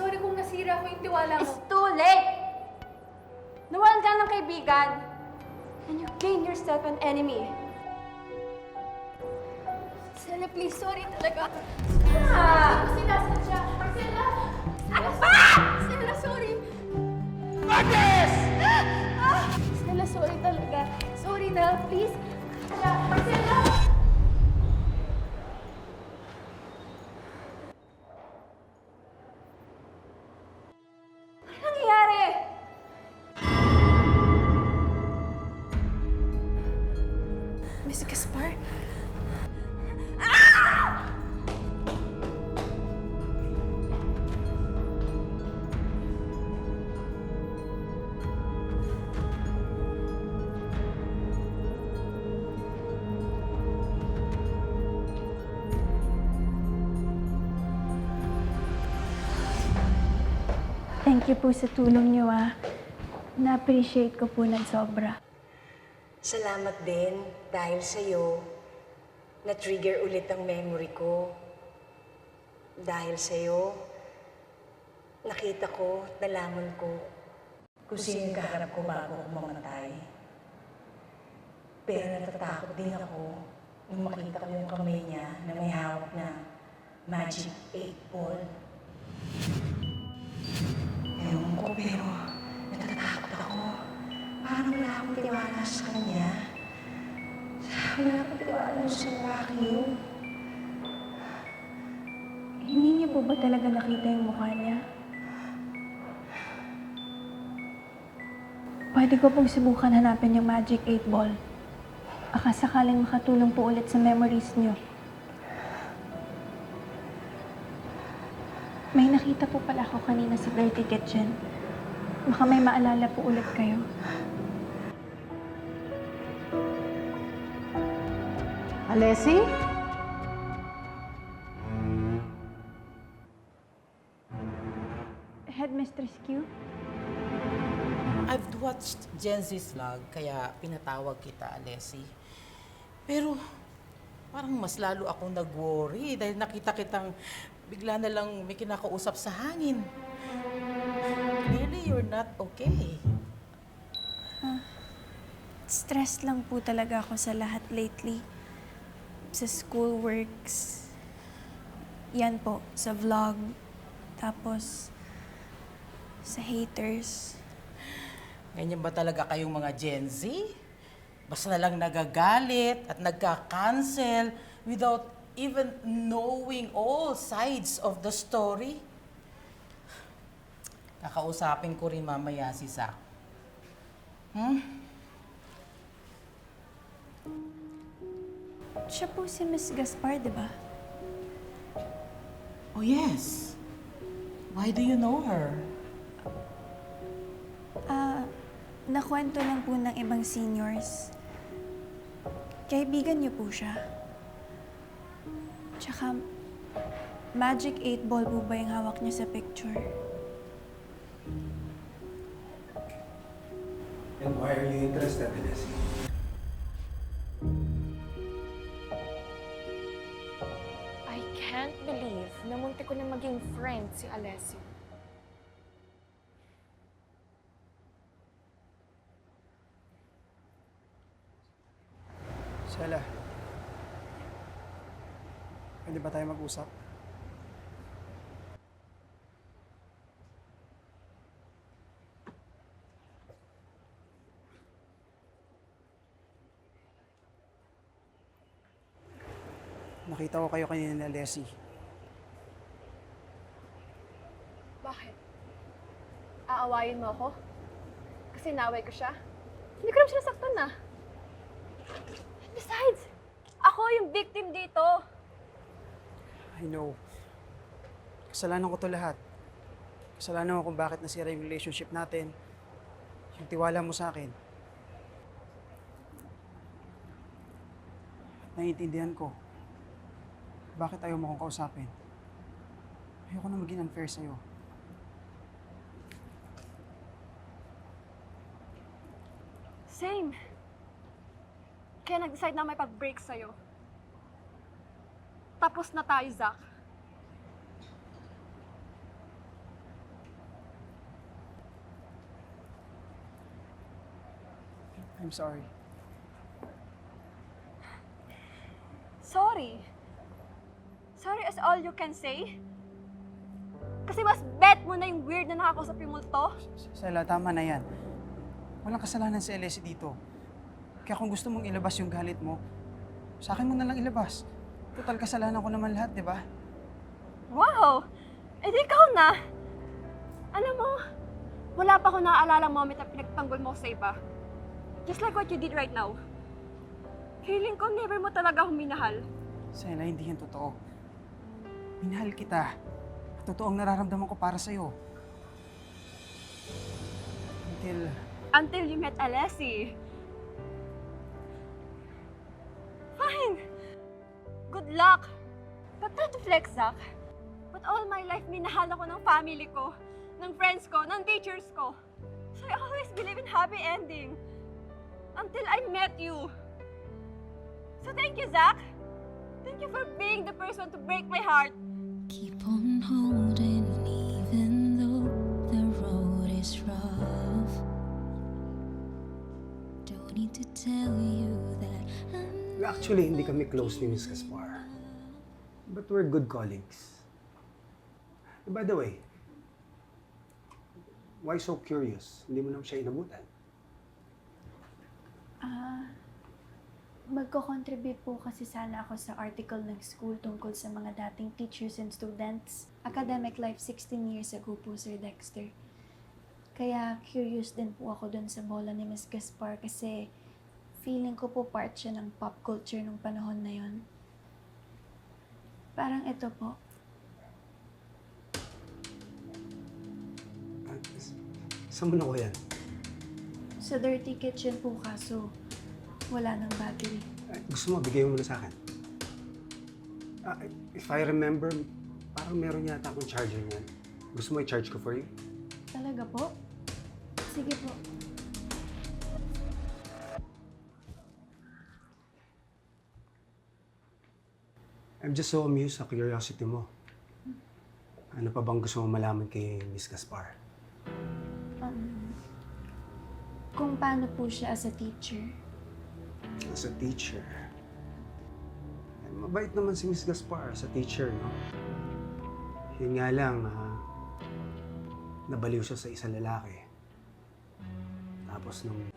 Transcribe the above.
sorry kung nasira ko yung tiwala It's mo. too late! Nawalan ka ng kaibigan, and you gain yourself an enemy. Marcela, please, sorry talaga. Ah! Hindi ko sinasadya. Marcela! Ano ba? Marcela, sorry. Martes! Marcela, sorry talaga. Sorry na, please. Marcela! Ano nangyayari? Miss Gaspar? Thank you po sa tulong niyo, Na-appreciate ko po ng sobra. Salamat din dahil sa'yo, na-trigger ulit ang memory ko. Dahil sa'yo, nakita ko, nalaman ko kung sino yung kaharap ko bago ako mamatay. Pero natatakot din ako nung makita ko yung kamay niya na may hawak na Magic 8 Ball. Ewan ko, pero natatakot ako. Parang wala akong tiwala sa kanya. Wala akong tiwala sa lalaki yun. Hindi niyo po ba talaga nakita yung mukha niya? Pwede ko pong subukan hanapin yung Magic 8 Ball. Baka sakaling makatulong po ulit sa memories niyo. May nakita po pala ako kanina sa Dirty Kitchen. Baka may maalala po ulit kayo. Alessi? Headmistress Q? I've watched Gen Z's vlog, kaya pinatawag kita, Alessi. Pero parang mas lalo akong nag-worry dahil nakita kitang bigla na lang may kinakausap sa hangin. Clearly, you're not okay. Stress lang po talaga ako sa lahat lately. Sa school works. Yan po, sa vlog. Tapos, sa haters. Ganyan ba talaga kayong mga Gen Z? Basta na lang nagagalit at nagka-cancel without even knowing all sides of the story? Kakausapin ko rin mamaya si Zach. Siya po si Miss Gaspar, di ba? Oh yes. Why do you know her? Nakwento lang po ng ibang seniors. Kaibigan niyo po siya. Tsaka, Magic 8 Ball po ba yung hawak niya sa picture? And why are you interested in this? I can't believe na munti ko na maging friend si Alessio. Sela, pwede ba tayo mag-usap? Nakita ko kayo kanina na Leslie. Bakit? Aawayin mo ako? Kasi naway ko siya? Hindi ko naman siya nasaktan na. Besides, ako yung victim dito. I know. Kasalanan ko to lahat. Kasalanan ko kung bakit nasira yung relationship natin. Yung tiwala mo sa akin. Naiintindihan ko. Bakit ayaw mo akong kausapin? Ayoko na maging unfair sa'yo. Same. Kaya nag-decide na may pag-break sa'yo. Tapos na tayo, Zach. I'm sorry. Sorry? Sorry is all you can say? Kasi mas bet mo na yung weird na nakakausap yung multo? Sela, tama na yan. Walang kasalanan si Alessi dito. Kaya kung gusto mong ilabas yung galit mo, sa akin mo na lang ilabas. Total, kasalanan ko naman lahat, di ba? Wow! Eh di ikaw na! Alam mo, wala pa ako naaalala moment na pinagtanggol mo sa iba. Just like what you did right now. Feeling ko never mo talaga akong minahal. Sela, hindi yan totoo. Minahal kita. Totoong nararamdaman ko para sa'yo. Until you met Alessi. Fine. Good luck. But not to flex, Zach. But all my life, minahal ako ng family ko, ng friends ko, ng teachers ko. So I always believe in happy ending. Until I met you. So thank you, Zach. Thank you for being the person to break my heart. Keep on holding even though the road is rough. Don't need to tell you that Actually, hindi kami close ni Miss Gaspar. But we're good colleagues. By the way, why so curious? Hindi mo naman siya inabutan. Magko-contribute po kasi sana ako sa article ng school tungkol sa mga dating teachers and students. Academic life 16 years ago po, Sir Dexter. Kaya curious din po ako dun sa bola ni Miss Gaspar kasi feeling ko po part siya ng pop culture nung panahon na yon. Parang ito po. Saan mo nakuha yan? Sa dirty kitchen po kaso wala nang battery. Gusto mo, bigay mo muna sa akin. If I remember, parang meron yata akong charger niyan. Gusto mo i-charge ko for you? Talaga po? Sige po. I'm just so amused sa curiosity mo. Ano pa bang gusto mo malaman kay Miss Gaspar? Kung paano po siya as a teacher. As a teacher. Mabait naman si Miss Gaspar sa teacher, no? Yun nga lang, nabaliw siya sa isang lalaki. Tapos nung